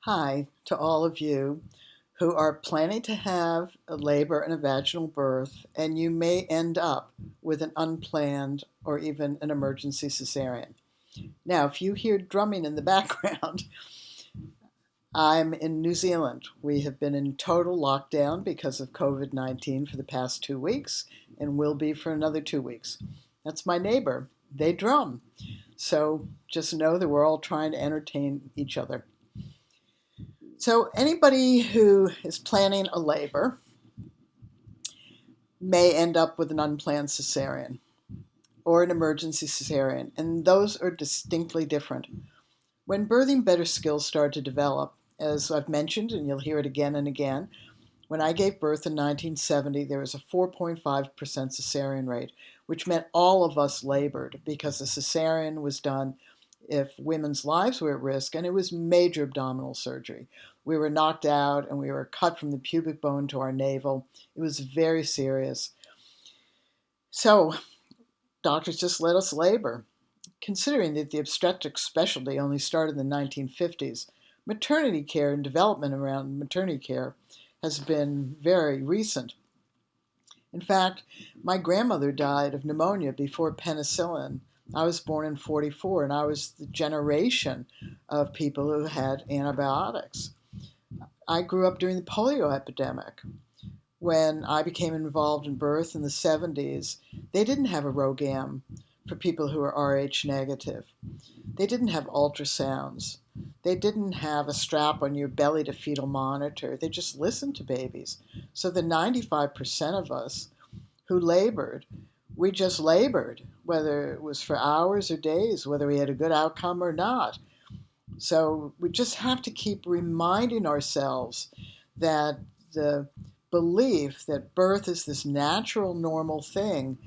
Hi to all of you who are planning to have a labor and a vaginal birth, and you may end up with an unplanned or even an emergency cesarean. Now, if you hear drumming in the background, I'm in New Zealand. We have been in total lockdown because of COVID-19 for the past 2 weeks and will be for another 2 weeks. That's my neighbor. They drum. So just know that we're all trying to entertain each other. So anybody who is planning a labor may end up with an unplanned cesarean or an emergency cesarean, and those are distinctly different. When birthing better skills start to develop, as I've mentioned, and you'll hear it again and again, when I gave birth in 1970, there was a 4.5% cesarean rate, which meant all of us labored because the cesarean was done if women's lives were at risk, and it was major abdominal surgery. We were knocked out and we were cut from the pubic bone to our navel. It was very serious. So doctors just let us labor. Considering that the obstetric specialty only started in the 1950s, maternity care and development around maternity care has been very recent. In fact, my grandmother died of pneumonia before penicillin. I was born in 44, and I was the generation of people who had antibiotics. I grew up during the polio epidemic. When I became involved in birth in the 70s, they didn't have a ROGAM for people who are Rh negative. They didn't have ultrasounds. They didn't have a strap on your belly to fetal monitor. They just listened to babies. So the 95% of us who labored, we just labored, whether it was for hours or days, whether we had a good outcome or not. So we just have to keep reminding ourselves that the belief that birth is this natural, normal thing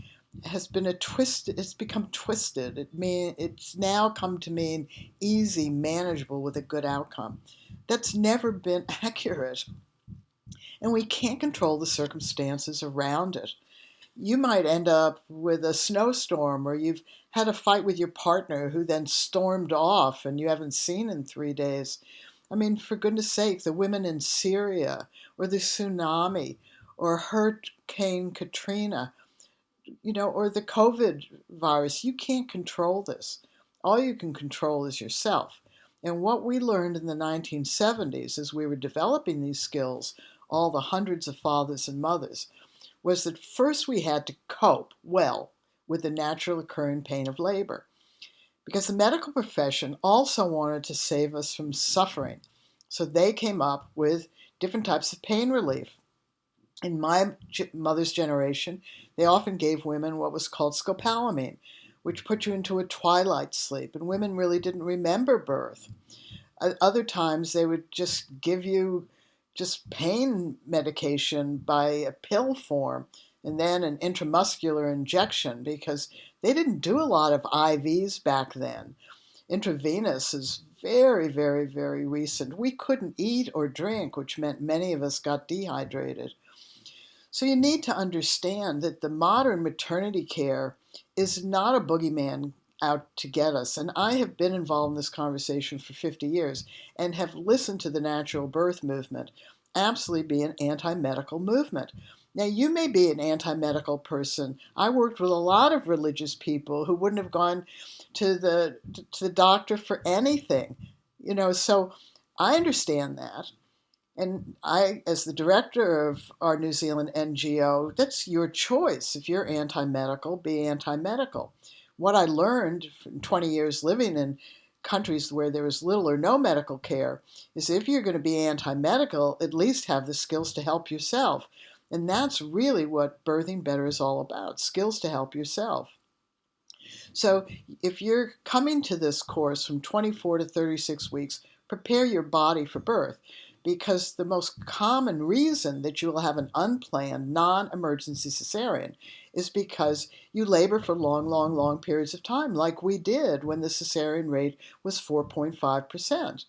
has been it's become twisted. It's now come to mean easy, manageable with a good outcome. That's never been accurate. And we can't control the circumstances around it. You might end up with a snowstorm, or you've had a fight with your partner who then stormed off and you haven't seen in 3 days. I mean, for goodness sake, the women in Syria, or the tsunami, or Hurricane Katrina, or the COVID virus. You can't control this. All you can control is yourself. And what we learned in the 1970s as we were developing these skills, all the hundreds of fathers and mothers, was that first we had to cope well with the natural occurring pain of labor, because the medical profession also wanted to save us from suffering. So they came up with different types of pain relief. In my mother's generation, they often gave women what was called scopolamine, which put you into a twilight sleep, and women really didn't remember birth. Other times, they would just give you just pain medication by a pill form, and then an intramuscular injection, because they didn't do a lot of IVs back then. Intravenous is very, very, very recent. We couldn't eat or drink, which meant many of us got dehydrated. So you need to understand that the modern maternity care is not a boogeyman out to get us. And I have been involved in this conversation for 50 years and have listened to the natural birth movement absolutely be an anti-medical movement. Now, you may be an anti-medical person. I worked with a lot of religious people who wouldn't have gone to the doctor for anything. So I understand that. And I, as the director of our New Zealand NGO, that's your choice. If you're anti-medical, be anti-medical. What I learned from 20 years living in countries where there was little or no medical care is if you're going to be anti-medical, at least have the skills to help yourself. And that's really what Birthing Better is all about, skills to help yourself. So if you're coming to this course from 24 to 36 weeks, prepare your body for birth. Because the most common reason that you will have an unplanned, non-emergency cesarean is because you labor for long, long, long periods of time, like we did when the cesarean rate was 4.5%.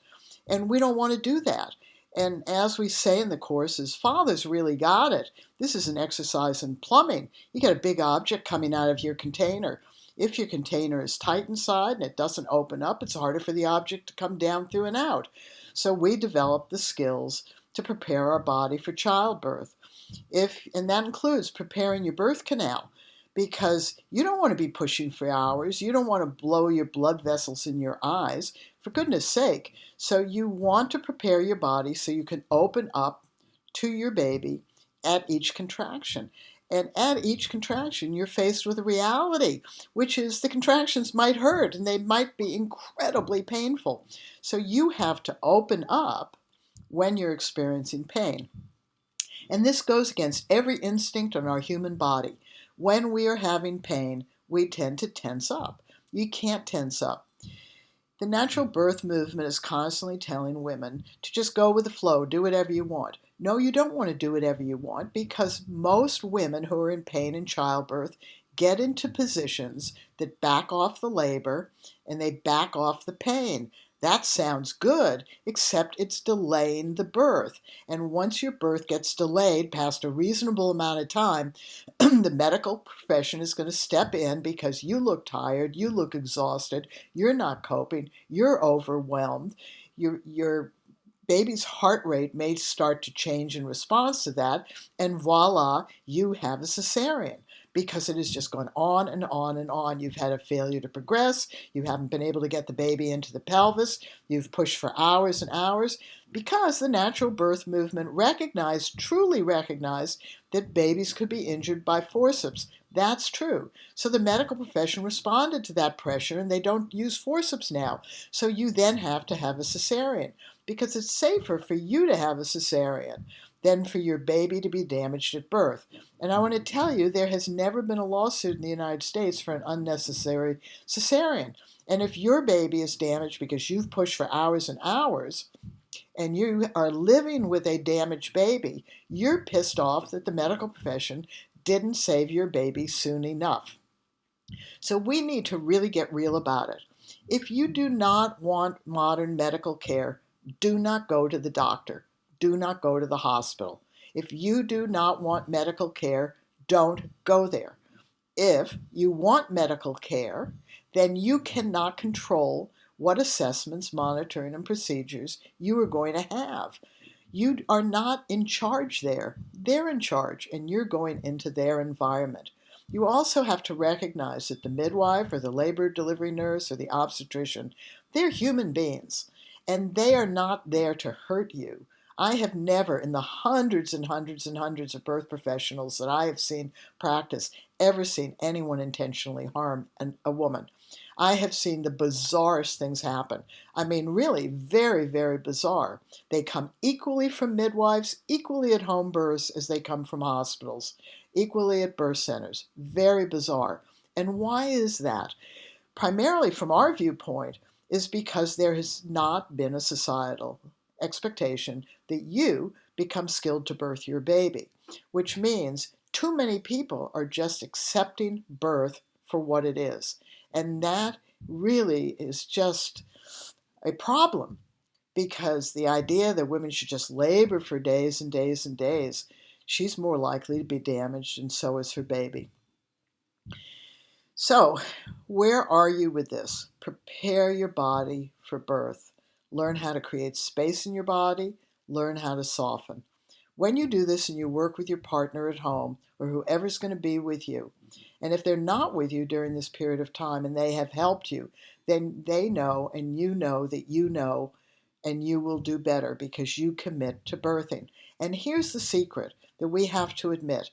And we don't want to do that. And as we say in the courses, fathers really got it. This is an exercise in plumbing. You got a big object coming out of your container. If your container is tight inside and it doesn't open up, it's harder for the object to come down through and out. So we develop the skills to prepare our body for childbirth. And that includes preparing your birth canal, because you don't want to be pushing for hours. You don't want to blow your blood vessels in your eyes, for goodness sake. So you want to prepare your body so you can open up to your baby at each contraction. And at each contraction, you're faced with a reality, which is the contractions might hurt and they might be incredibly painful. So you have to open up when you're experiencing pain. And this goes against every instinct in our human body. When we are having pain, we tend to tense up. You can't tense up. The natural birth movement is constantly telling women to just go with the flow, do whatever you want. No, you don't want to do whatever you want, because most women who are in pain in childbirth get into positions that back off the labor and they back off the pain. That sounds good, except it's delaying the birth. And once your birth gets delayed past a reasonable amount of time, the medical profession is going to step in because you look tired, you look exhausted, you're not coping, you're overwhelmed, your baby's heart rate may start to change in response to that, and voila, you have a cesarean. Because it has just gone on and on and on. You've had a failure to progress. You haven't been able to get the baby into the pelvis. You've pushed for hours and hours, because the natural birth movement truly recognized that babies could be injured by forceps. That's true. So the medical profession responded to that pressure, and they don't use forceps now. So you then have to have a cesarean, because it's safer for you to have a cesarean than for your baby to be damaged at birth. And I want to tell you, there has never been a lawsuit in the United States for an unnecessary cesarean. And if your baby is damaged because you've pushed for hours and hours, and you are living with a damaged baby, you're pissed off that the medical profession didn't save your baby soon enough. So we need to really get real about it. If you do not want modern medical care, do not go to the doctor. Do not go to the hospital. If you do not want medical care, don't go there. If you want medical care, then you cannot control what assessments, monitoring, and procedures you are going to have. You are not in charge there. They're in charge, and you're going into their environment. You also have to recognize that the midwife or the labor delivery nurse or the obstetrician, they're human beings, and they are not there to hurt you. I have never, in the hundreds and hundreds and hundreds of birth professionals that I have seen practice, ever seen anyone intentionally harm a woman. I have seen the bizarrest things happen. I mean, really very, very bizarre. They come equally from midwives, equally at home births as they come from hospitals, equally at birth centers. Very bizarre. And why is that? Primarily from our viewpoint, is because there has not been a societal expectation that you become skilled to birth your baby, which means too many people are just accepting birth for what it is. And that really is just a problem, because the idea that women should just labor for days and days and days, she's more likely to be damaged, and so is her baby. So, where are you with this? Prepare your body for birth. Learn how to create space in your body. Learn how to soften. When you do this and you work with your partner at home, or whoever's going to be with you, and if they're not with you during this period of time and they have helped you, then they know and you know that you know, and you will do better because you commit to birthing. And here's the secret that we have to admit.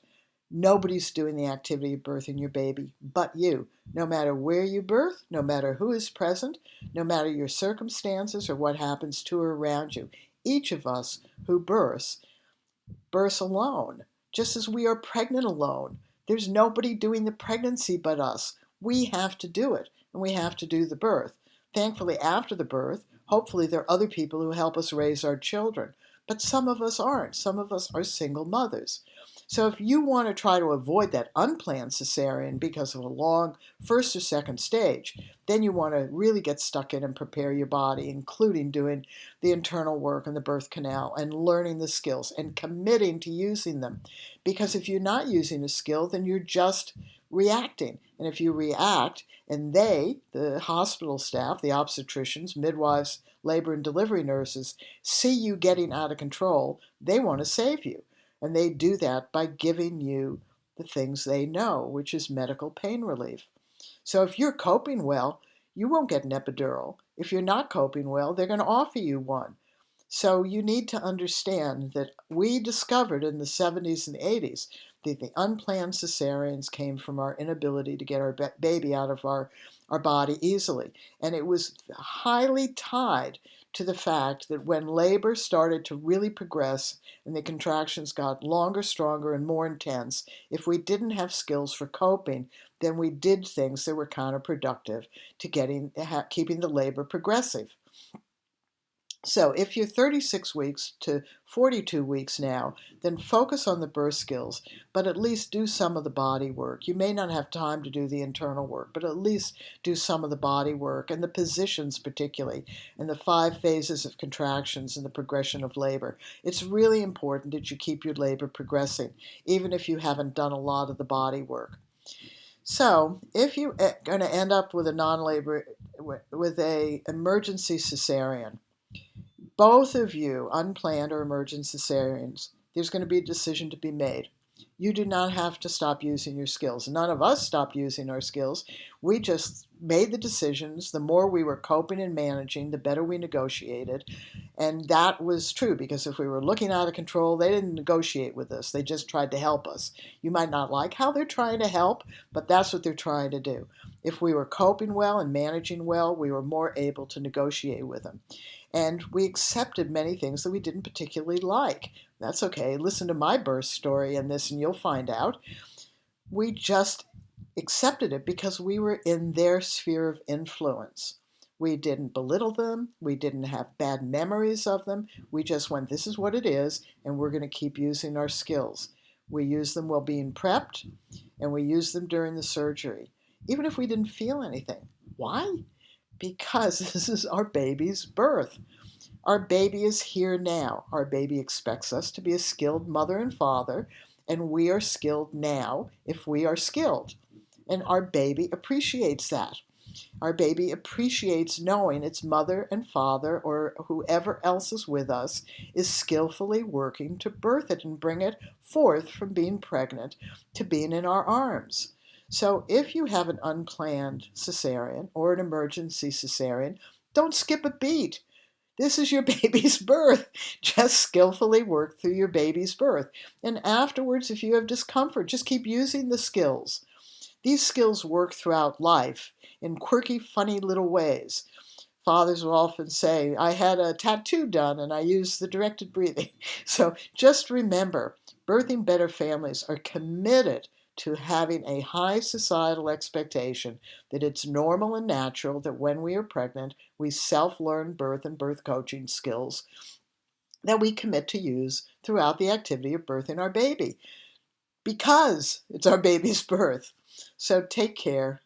Nobody's doing the activity of birthing your baby but you. No matter where you birth, no matter who is present, no matter your circumstances or what happens to or around you, each of us who births alone, just as we are pregnant alone. There's nobody doing the pregnancy but us. We have to do it, and we have to do the birth. Thankfully, after the birth, hopefully there are other people who help us raise our children. But some of us aren't. Some of us are single mothers. So if you want to try to avoid that unplanned cesarean because of a long first or second stage, then you want to really get stuck in and prepare your body, including doing the internal work in the birth canal and learning the skills and committing to using them. Because if you're not using a skill, then you're just reacting. And if you react, and they, the hospital staff, the obstetricians, midwives, labor and delivery nurses, see you getting out of control, they want to save you. And they do that by giving you the things they know, which is medical pain relief. So if you're coping well, you won't get an epidural. If you're not coping well, they're going to offer you one. So you need to understand that we discovered in the 70s and 80s that the unplanned cesareans came from our inability to get our baby out of our body easily. And it was highly tied to the fact that when labor started to really progress and the contractions got longer, stronger, and more intense, if we didn't have skills for coping, then we did things that were counterproductive to keeping the labor progressive. So if you're 36 weeks to 42 weeks now, then focus on the birth skills, but at least do some of the body work. You may not have time to do the internal work, but at least do some of the body work and the positions particularly, and the 5 phases of contractions and the progression of labor. It's really important that you keep your labor progressing, even if you haven't done a lot of the body work. So if you're going to end up with a non-labor, with a emergency cesarean, both of you, unplanned or emergent cesareans, there's going to be a decision to be made. You do not have to stop using your skills. None of us stopped using our skills. We just made the decisions. The more we were coping and managing, the better we negotiated. And that was true because if we were looking out of control, they didn't negotiate with us. They just tried to help us. You might not like how they're trying to help, but that's what they're trying to do. If we were coping well and managing well, we were more able to negotiate with them. And we accepted many things that we didn't particularly like. That's okay. Listen to my birth story and this, and you'll find out. We just accepted it because we were in their sphere of influence. We didn't belittle them. We didn't have bad memories of them. We just went, this is what it is, and we're going to keep using our skills. We use them while being prepped, and we use them during the surgery, even if we didn't feel anything. Why? Because this is our baby's birth. Our baby is here now. Our baby expects us to be a skilled mother and father, and we are skilled now if we are skilled. And our baby appreciates that. Our baby appreciates knowing its mother and father or whoever else is with us is skillfully working to birth it and bring it forth from being pregnant to being in our arms. So if you have an unplanned cesarean or an emergency cesarean, don't skip a beat. This is your baby's birth. Just skillfully work through your baby's birth. And afterwards, if you have discomfort, just keep using the skills. These skills work throughout life in quirky, funny little ways. Fathers will often say, I had a tattoo done and I used the directed breathing. So just remember, Birthing Better families are committed to having a high societal expectation that it's normal and natural that when we are pregnant, we self-learn birth and birth coaching skills that we commit to use throughout the activity of birthing our baby, because it's our baby's birth. So take care